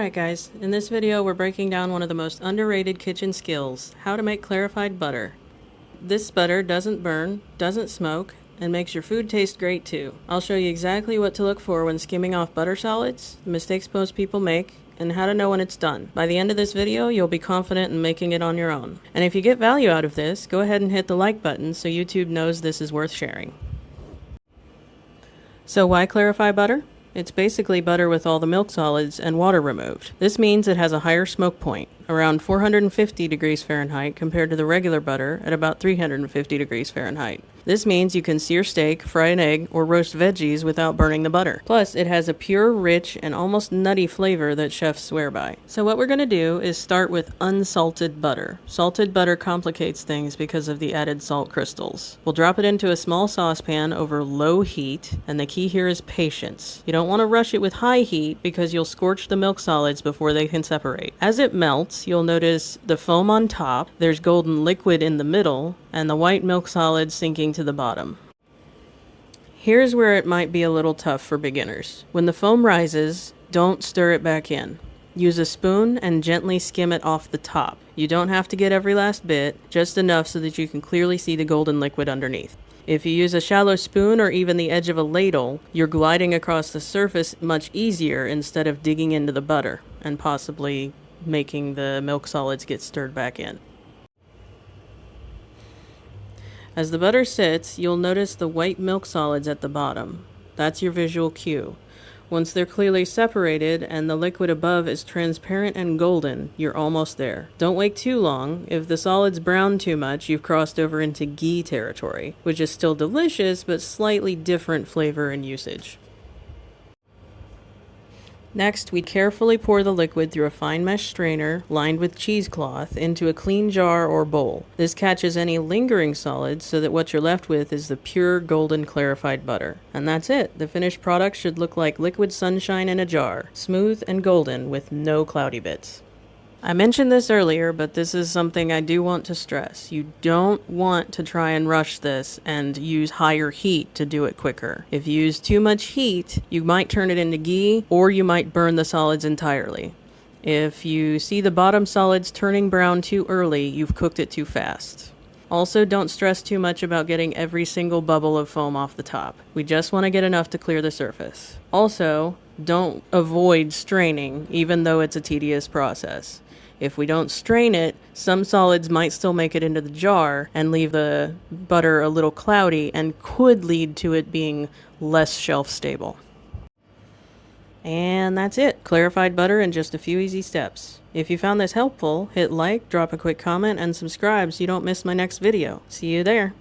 Alright guys, in this video we're breaking down one of the most underrated kitchen skills, how to make clarified butter. This butter doesn't burn, doesn't smoke, and makes your food taste great too. I'll show you exactly what to look for when skimming off butter solids, the mistakes most people make, and how to know when it's done. By the end of this video, you'll be confident in making it on your own. And if you get value out of this, go ahead and hit the like button so YouTube knows this is worth sharing. So why clarify butter? It's basically butter with all the milk solids and water removed. This means it has a higher smoke point, around 450 degrees Fahrenheit compared to the regular butter at about 350 degrees Fahrenheit. This means you can sear steak, fry an egg, or roast veggies without burning the butter. Plus, it has a pure, rich, and almost nutty flavor that chefs swear by. So what we're going to do is start with unsalted butter. Salted butter complicates things because of the added salt crystals. We'll drop it into a small saucepan over low heat, and the key here is patience. You don't want to rush it with high heat because you'll scorch the milk solids before they can separate. As it melts, you'll notice the foam on top, there's golden liquid in the middle, and the white milk solids sinking to the bottom. Here's where it might be a little tough for beginners. When the foam rises, don't stir it back in. Use a spoon and gently skim it off the top. You don't have to get every last bit, just enough so that you can clearly see the golden liquid underneath. If you use a shallow spoon or even the edge of a ladle, you're gliding across the surface much easier instead of digging into the butter and possibly making the milk solids get stirred back in. As the butter sits, you'll notice the white milk solids at the bottom. That's your visual cue. Once they're clearly separated and the liquid above is transparent and golden, you're almost there. Don't wait too long. If the solids brown too much, you've crossed over into ghee territory, which is still delicious but slightly different flavor and usage. Next, we carefully pour the liquid through a fine mesh strainer lined with cheesecloth into a clean jar or bowl. This catches any lingering solids so that what you're left with is the pure golden clarified butter. And that's it. The finished product should look like liquid sunshine in a jar, smooth and golden with no cloudy bits. I mentioned this earlier, but this is something I do want to stress. You don't want to try and rush this and use higher heat to do it quicker. If you use too much heat, you might turn it into ghee, or you might burn the solids entirely. If you see the bottom solids turning brown too early, you've cooked it too fast. Also, don't stress too much about getting every single bubble of foam off the top. We just want to get enough to clear the surface. Also, don't avoid straining, even though it's a tedious process. If we don't strain it, some solids might still make it into the jar and leave the butter a little cloudy and could lead to it being less shelf stable. And that's it. Clarified butter in just a few easy steps. If you found this helpful, hit like, drop a quick comment, and subscribe so you don't miss my next video. See you there.